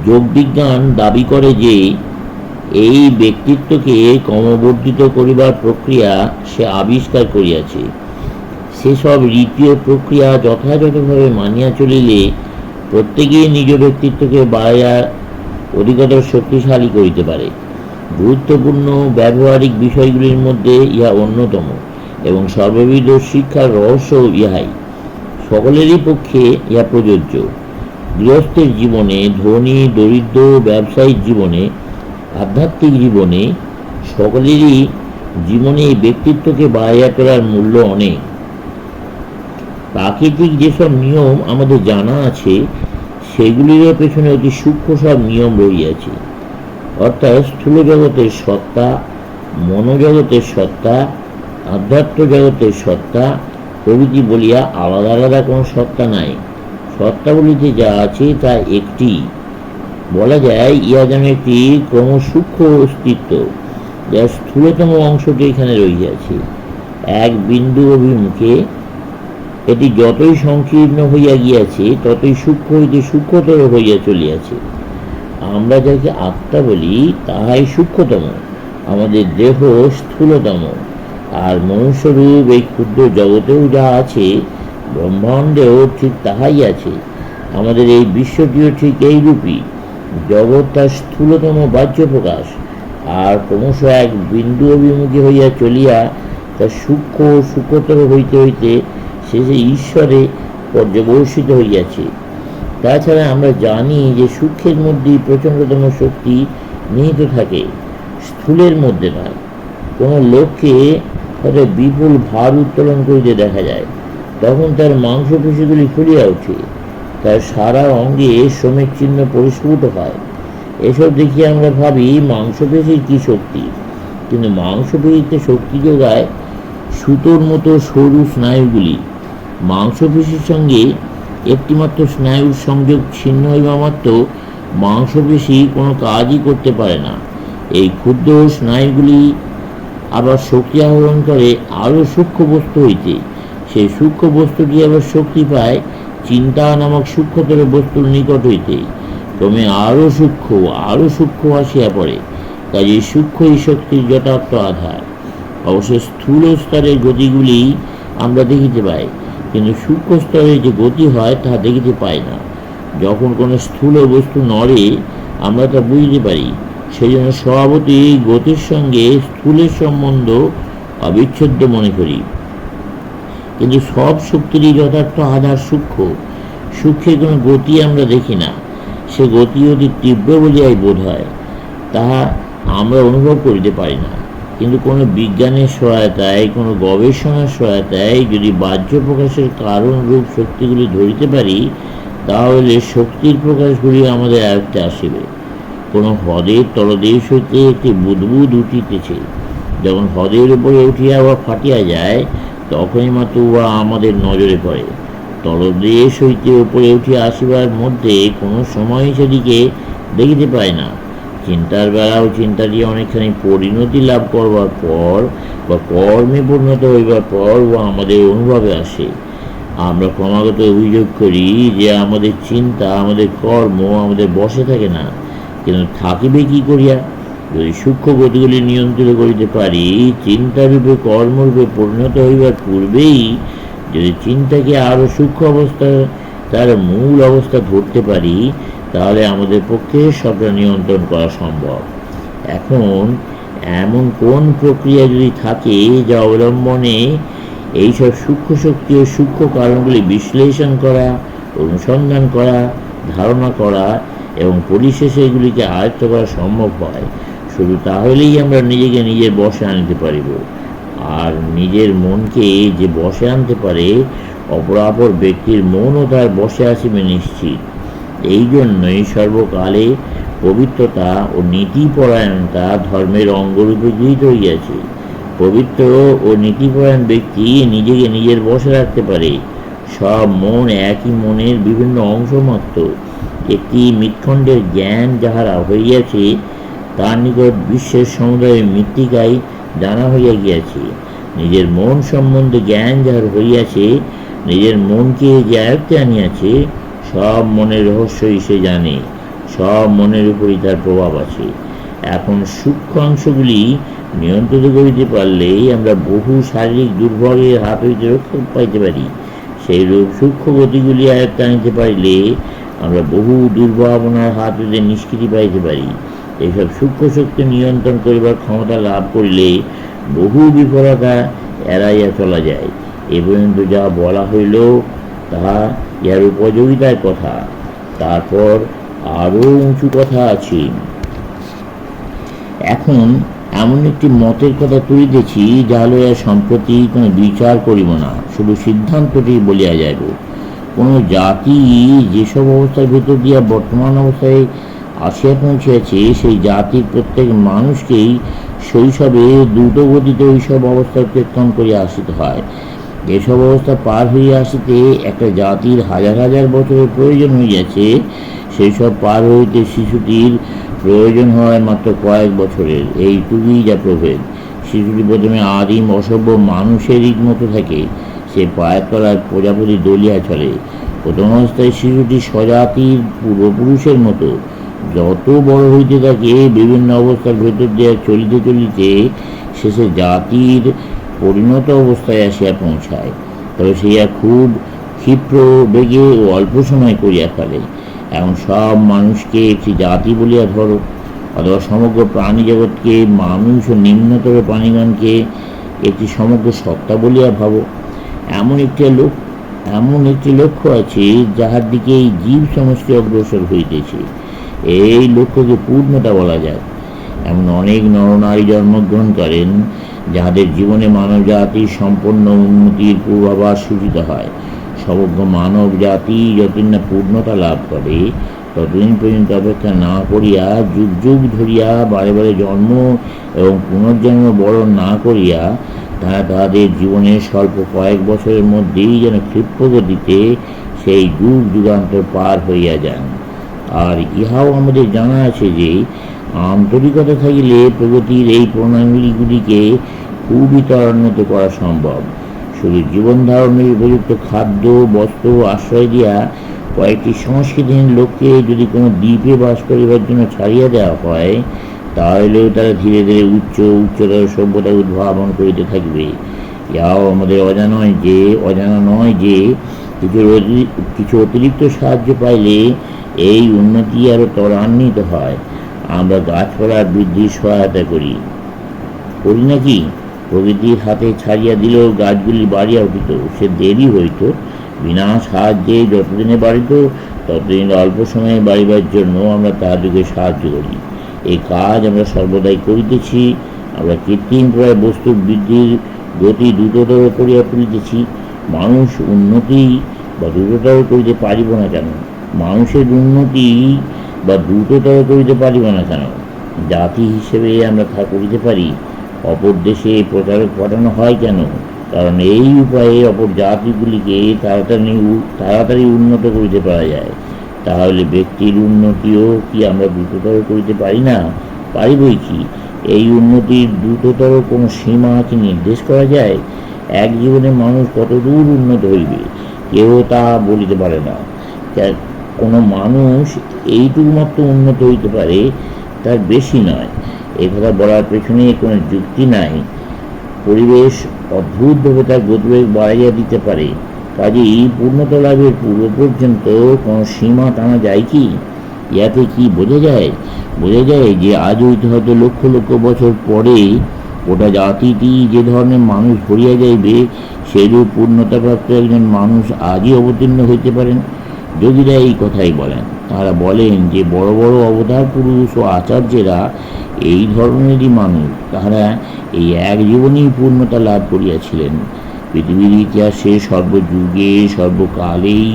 যোগবিজ্ঞান দাবি করে যে এই ব্যক্তিত্বকে ক্রমবর্ধিত করিবার প্রক্রিয়া সে আবিষ্কার করিয়াছে। সেসব রীতি ও প্রক্রিয়া যথাযথভাবে মানিয়া চলিলে প্রত্যেকেই নিজ ব্যক্তিত্বকে বাড়াইয়া অধিকতর শক্তিশালী করিতে পারে। গুরুত্বপূর্ণ ব্যবহারিক বিষয়গুলির মধ্যে ইহা অন্যতম এবং সর্ববিধ শিক্ষার রহস্য ইহাই। সকলেরই পক্ষে ইহা প্রযোজ্য। গৃহস্থের জীবনে, ধনী দরিদ্র, ব্যবসায়িক জীবনে, আধ্যাত্মিক জীবনে, সকলেরই জীবনে এই ব্যক্তিত্বকে বাড়াইয়া তোলার মূল্য অনেক। প্রাকৃতিক যেসব নিয়ম আমাদের জানা আছে, সেগুলির পেছনে অতি সূক্ষ্ম সব নিয়ম রহিয়াছে। অর্থাৎ স্থূল জগতের সত্তা, মনোজগতের সত্তা, আধ্যাত্ম জগতের সত্তা প্রভৃতি বলিয়া আলাদা আলাদা কোনো সত্তা নাই। সত্তা বলিতে যা আছে তা একটি। বলা যায় ইহা যেন একটি ক্রমসূক্ষ্ম অস্তিত্ব, যার স্থূলতম অংশটি এখানে রহিয়াছে। এক বিন্দু অভিমুখে এটি যতই সংকীর্ণ হইয়া গিয়াছে, ততই সূক্ষ্ম হইতে সূক্ষ্মতর হইয়া চলিয়াছে। আমরা যাকে আত্মা বলি তাহাই সূক্ষ্মতম, আমাদের দেহ স্থূলতম, আর মনুষ্যরূপ এই ক্ষুদ্র জগতেও যা আছে, ব্রহ্মাণ্ডেও ঠিক তাহাই আছে। আমাদের এই বিশ্বটিও ঠিক এই রূপই। জগৎ তার স্থূলতম বাহ্য প্রকাশ, আর ক্রমশ এক বিন্দু অভিমুখী হইয়া চলিয়া তার সূক্ষ্ম সূক্ষ্মতর হইতে হইতে শেষে ঈশ্বরে পর্যবসিত হইয়াছে। তাছাড়া আমরা জানি যে সূক্ষ্মের মধ্যেই প্রচণ্ডতম শক্তি নিহিত থাকে, স্থূলের মধ্যে নয়। কোনো লোককে হয়তো বিপুল ভার উত্তোলন করিতে দেখা যায়, তখন তার মাংসপেশিগুলি ফুলিয়া ওঠে, তার সারা অঙ্গে শ্রমের চিহ্ন পরিস্ফুট হয়। এসব দেখিয়ে আমরা ভাবি মাংসপেশির কি শক্তি, কিন্তু মাংসপেশিতে শক্তি যোগায় সুতোর মতো সরু স্নায়ুগুলি। মাংসপেশির সঙ্গে একটিমাত্র স্নায়ুর সংযোগ ছিন্ন হইবা মাত্র মাংসপেশি কোনো কাজই করতে পারে না। এই ক্ষুদ্র স্নায়ুগুলি আবার শক্তি আহরণ করে আরও সূক্ষ্ম বস্তু হইতে। সেই সূক্ষ্ম বস্তুটি আবার শক্তি পায় চিন্তা নামক সূক্ষ্মতর বস্তুর নিকট হইতে। ক্রমে আরও সূক্ষ্ম আসিয়া পড়ে। কাজেই সূক্ষ্মই শক্তির যথার্থ আধার। অবশ্য স্থূল স্তরের গতিগুলি আমরা দেখিতে পাই, কিন্তু সূক্ষ্ম স্তরে যে গতি হয় তাহা দেখিতে পাই না। যখন কোনো স্থূল বস্তু নড়ে আমরা তা বুঝতে পারি। সেই জন্য স্বভাবতই গতির সঙ্গে স্থূলের সম্বন্ধ অবিচ্ছেদ্য মনে করি। কিন্তু সব শক্তিরই যথার্থ আধার সূক্ষ্ম। সূক্ষ্মের কোনো গতি আমরা দেখি না, সে গতি অতি তীব্র বলিয়াই বোধ হয়, তাহা আমরা অনুভব করিতে পারি না। কিন্তু কোনো বিজ্ঞানের সহায়তায়, কোনো গবেষণার সহায়তায় যদি বাহ্য প্রকাশের কারণ রূপ শক্তিগুলি ধরিতে পারি, তাহলে শক্তির প্রকাশগুলি আমাদের আয়ত্তে আসিবে। কোনো হ্রদের তলদেশ হইতে একটি বুদবুদ উঠিতেছে, যখন হ্রদের উপরে উঠিয়া বা ফাটিয়া যায়, তখনই মাত্র উহা আমাদের নজরে পড়ে। তলদেশ হইতে উপরে উঠিয়া আসিবার মধ্যে কোনো সময় সেদিকে দেখিতে পায় না। চিন্তার বেলাও চিন্তাটি অনেকখানি পরিণতি লাভ করবার পর বা কর্মে পরিণত হইবার পর উহা আমাদের অনুভবে আসে। আমরা ক্রমাগত অভিযোগ করি যে আমাদের চিন্তা, আমাদের কর্ম আমাদের বশে থাকে না, কিন্তু থাকিবে কি করিয়া? যদি সূক্ষ্ম গতিগুলি নিয়ন্ত্রিত করিতে পারি, চিন্তারূপে কর্মরূপে পরিণত হইবার পূর্বেই যদি চিন্তাকে আরও সূক্ষ্ম অবস্থায় তার মূল অবস্থা ধরতে পারি, তাহলে আমাদের পক্ষে সবটা নিয়ন্ত্রণ করা সম্ভব। এখন এমন কোন প্রক্রিয়া যদি থাকে যা অবলম্বনে এইসব সূক্ষ্ম শক্তি ও সূক্ষ্ম কারণগুলি বিশ্লেষণ করা, অনুসন্ধান করা, ধারণা করা এবং পরিশেষে এগুলিকে আয়ত্ত করা সম্ভব হয়, শুধু তাহলেই আমরা নিজেকে নিজের বশে আনতে পারিব। আর নিজের মনকে যে বশে আনতে পারে, অপরাপর ব্যক্তির মনও তার বশে আসিবে নিশ্চিত। এই জন্যই সর্বকালে পবিত্রতা ও নীতিপরায়ণতা ধর্মের অঙ্গরূপে গৃহীত হইয়াছে। পবিত্র ও নীতিপরায়ণ ব্যক্তি নিজেকে নিজের বশে রাখতে পারে। সব মন একই মনের বিভিন্ন অংশ মাত্র। একটি মৃৎখণ্ডের জ্ঞান যাহারা হইয়াছে, তার নিকট বিশ্বের সমুদয় মৃত্তিকাই জানা হইয়া গিয়াছে। নিজের মন সম্বন্ধে জ্ঞান যাহার হইয়াছে, নিজের মনকে যে আয়ত্তে আনিয়াছে, সব মনের রহস্যই সে জানে। সব মনের উপরই তার প্রভাব আছে। এখন সূক্ষ্ম অংশগুলি নিয়ন্ত্রিত করিতে পারলেই আমরা বহু শারীরিক দুর্ভোগের হাত হইতে রক্ষা পাইতে পারি। সেই রূপ সূক্ষ্ম গতিগুলি আয়ত্তে আনিতে পারিলে আমরা বহু দুর্ভাবনার হাত হইতে নিষ্কৃতি পাইতে পারি। এইসব সূক্ষ্ম শক্তি নিয়ন্ত্রণ করিবার ক্ষমতা লাভ করিলে বহু বিফলতা এড়াইয়া চলা যায়। এ পর্যন্ত যা বলা হইল তাহা ইহার উপযোগিতার কথা। তারপর আরও উঁচু কথা আছে। এখন এমন একটি মতের কথা তুলিতেছি, যা লইয়া সম্প্রতি কোনো বিচার করিব না, শুধু সিদ্ধান্তটি বলিয়া যাইব। কোনো জাতি যেসব অবস্থার ভিতর দিয়া বর্তমান অবস্থায় আসিয়া পৌঁছিয়াছে, সেই জাতির প্রত্যেক মানুষকেই শৈশবে দ্রুত গতিতে ওইসব অবস্থা অতিক্রম করিয়া আসিতে হয়। এসব অবস্থা পার হইয়া আসিতে একটা জাতির হাজার হাজার বছরের প্রয়োজন হইয়াছে। সেই সব পার হইতে শিশুটির প্রয়োজন হয় মাত্র কয়েক বছরের। এইটুকুই যা প্রভেদ। শিশুটি প্রথমে আদিম অসভ্য মানুষেরই মতো থাকে। সে পায়ের তলায় প্রজাপতি দলিয়া চলে। প্রথম অবস্থায় শিশুটি স্বজাতির পূর্বপুরুষের মতো। যত বড় হইতে থাকে, বিভিন্ন অবস্থার ভেতর দিয়ে চলিতে চলিতে শেষে জাতির পরিণত অবস্থায় আসিয়া পৌঁছায়। তবে সে খুব ক্ষিপ্র বেগে ও অল্প সময় করিয়া ফেলে। এখন সব মানুষকে একটি জাতি বলিয়া ধরো, অথবা সমগ্র প্রাণী জগৎকে, মানুষ ও নিম্নতর প্রাণীগণকে একটি সমগ্র সত্তা বলিয়া ভাবো। এমন একটি লক্ষ্য আছে, যাহার দিকে এই জীব সমষ্টি অগ্রসর হইতেছে। এই লক্ষ্যকে পূর্ণতা বলা যায়। এমন অনেক নরনারী জন্মগ্রহণ করেন, যাহাদের জীবনে মানব জাতির সম্পূর্ণ উন্নতির পূর্বাভাস সূচিত হয়। সমগ্র মানব জাতি যতদিন না পূর্ণতা লাভ করে, ততদিন পর্যন্ত অপেক্ষা না করিয়া, যুগ যুগ ধরিয়া বারে বারে জন্ম এবং পুনর্জন্ম বরণ না করিয়া, তারা তাহাদের জীবনের স্বল্প কয়েক বছরের মধ্যেই যেন ক্ষিপ্র গতিতে সেই যুগ যুগান্তর পার হইয়া যান। আর ইহাও আমাদের জানা আছে যে, আন্তরিকতা থাকিলে প্রগতির এই প্রণালীগুলিকে খুবই ত্বরান্বিত করা সম্ভব। শুধু জীবন ধারণের উপযুক্ত খাদ্য, বস্ত্র, আশ্রয় দিয়া কয়েকটি সংস্কৃতিহীন লোককে যদি কোনো দ্বীপে বাস করিবার জন্য ছাড়িয়া দেওয়া হয়, তাহলেও তারা ধীরে ধীরে উচ্চতর সভ্যতা উদ্ভাবন করিতে থাকবে। ইহাও আমাদের অজানা নয় যে কিছু অতিরিক্ত সাহায্য পাইলে এই উন্নতি আরও ত্বরান্বিত হয়। আমরা গাছপালার বৃদ্ধির সহায়তা করি নাকি? প্রকৃতির হাতে ছাড়িয়া দিলেও গাছগুলি বাড়িয়া উঠিত। সে দেরি হইত। বিনা সাহায্যে যতদিনে বাড়িত, ততদিন অল্প সময়ে বাড়িবার জন্য আমরা তাহাদেরকে সাহায্য করি। এই কাজ আমরা সর্বদাই করিতেছি। আমরা কৃত্রিম প্রায় বস্তু বৃদ্ধির গতি দ্রুততর করিয়া তুলিতেছি। মানুষ উন্নতি বা দ্রুততর করিতে পারিব না কেন? মানুষের উন্নতি বা দ্রুততর করিতে পারিব না কেন? জাতি হিসেবে আমরা তা করিতে পারি। অপর দেশে প্রচারক পাঠানো হয় কেন? কারণ এই উপায়ে অপর জাতিগুলিকে তাড়াতাড়ি উন্নত করিতে পারা যায়। তাহলে ব্যক্তির উন্নতিও কি আমরা দ্রুততর করিতে পারি না? পারিবই কি? এই উন্নতির দ্রুততর কোনো সীমা কি নির্দেশ করা যায়? এক জীবনে মানুষ কতদূর উন্নত হইবে, কেউ তা বলিতে পারে না। কোনো মানুষ এইটুকু মাত্র উন্নত হইতে পারে, তার বেশি নয়। এই কথা বলার পেছনে কোনো যুক্তি নাই। পরিবেশ অদ্ভুতভাবে তার গতিবেগ বাড়াইয়া দিতে পারে। কাজেই পূর্ণতা লাভের পূর্ব পর্যন্ত কোনো সীমা টানা যায় কি? ইয়াতে কি বোঝা যায়? বোঝা যায় যে আজ হয়তো লক্ষ লক্ষ বছর পরে ওটা জাতিটি যে ধরনের মানুষ ভরিয়া যাইবে, সেইরূপ পূর্ণতাপ্রাপ্ত একজন মানুষ আজই অবতীর্ণ হইতে পারেন। যোগীরা এই কথাই বলেন। তারা বলেন যে বড় বড় অবতার পুরুষ ও আচার্যেরা এই ধরনেরই মানুষ। তাহারা এই এক জীবনেই পূর্ণতা লাভ করিয়াছিলেন। পৃথিবীর ইতিহাসে সর্বযুগে সর্বকালেই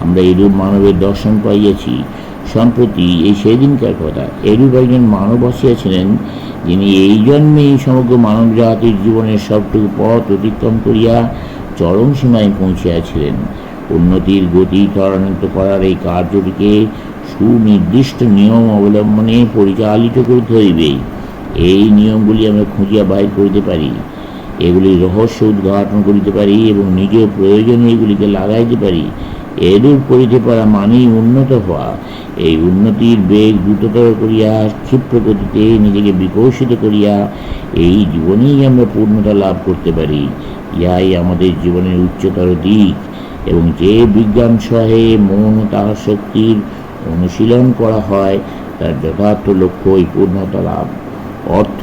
আমরা এরূপ মানবের দর্শন পাইয়াছি। সম্প্রতি এই সেদিনকার কথা, এরূপ একজন মানব আসিয়াছিলেন, যিনি এই জন্মেই সমগ্র মানব জাতির জীবনের সবটুকু পথ অতিক্রম করিয়া চরম সীমায় পৌঁছিয়াছিলেন। উন্নতির গতি ত্বরান্বিত করার এই কার্যটিকে সুনির্দিষ্ট নিয়ম অবলম্বনে পরিচালিত করিতে হইবে। এই নিয়মগুলি আমরা খুঁজিয়া বাহির করিতে পারি, এগুলির রহস্য উদ্ঘাটন করিতে পারি এবং নিজ প্রয়োজনে এগুলিকে লাগাইতে পারি। এরূপ করিতে পারা মানেই উন্নত হওয়া। এই উন্নতির বেগ দ্রুততর করিয়া ক্ষিপ্র গতিতে নিজেকে বিকশিত করিয়া এই জীবনেই আমরা পূর্ণতা লাভ করতে পারি। ইহাই আমাদের জীবনের উচ্চতর দিক, এবং যে বিজ্ঞান সহে মন ও তাহার শক্তির অনুশীলন করা হয় তার যথার্থ লক্ষ্য এই পূর্ণতা লাভ। অর্থ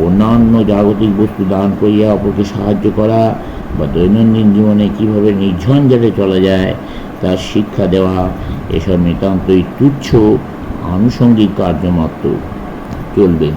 অন্যান্য জাগতিক বস্তু দান করিয়া অপরকে সাহায্য করা বা দৈনন্দিন জীবনে কীভাবে নির্ঝঞ্ঝাটে চলা যায় তার শিক্ষা দেওয়া, এসব নিতান্তই তুচ্ছ আনুষঙ্গিক কার্য মাত্র। চলবে।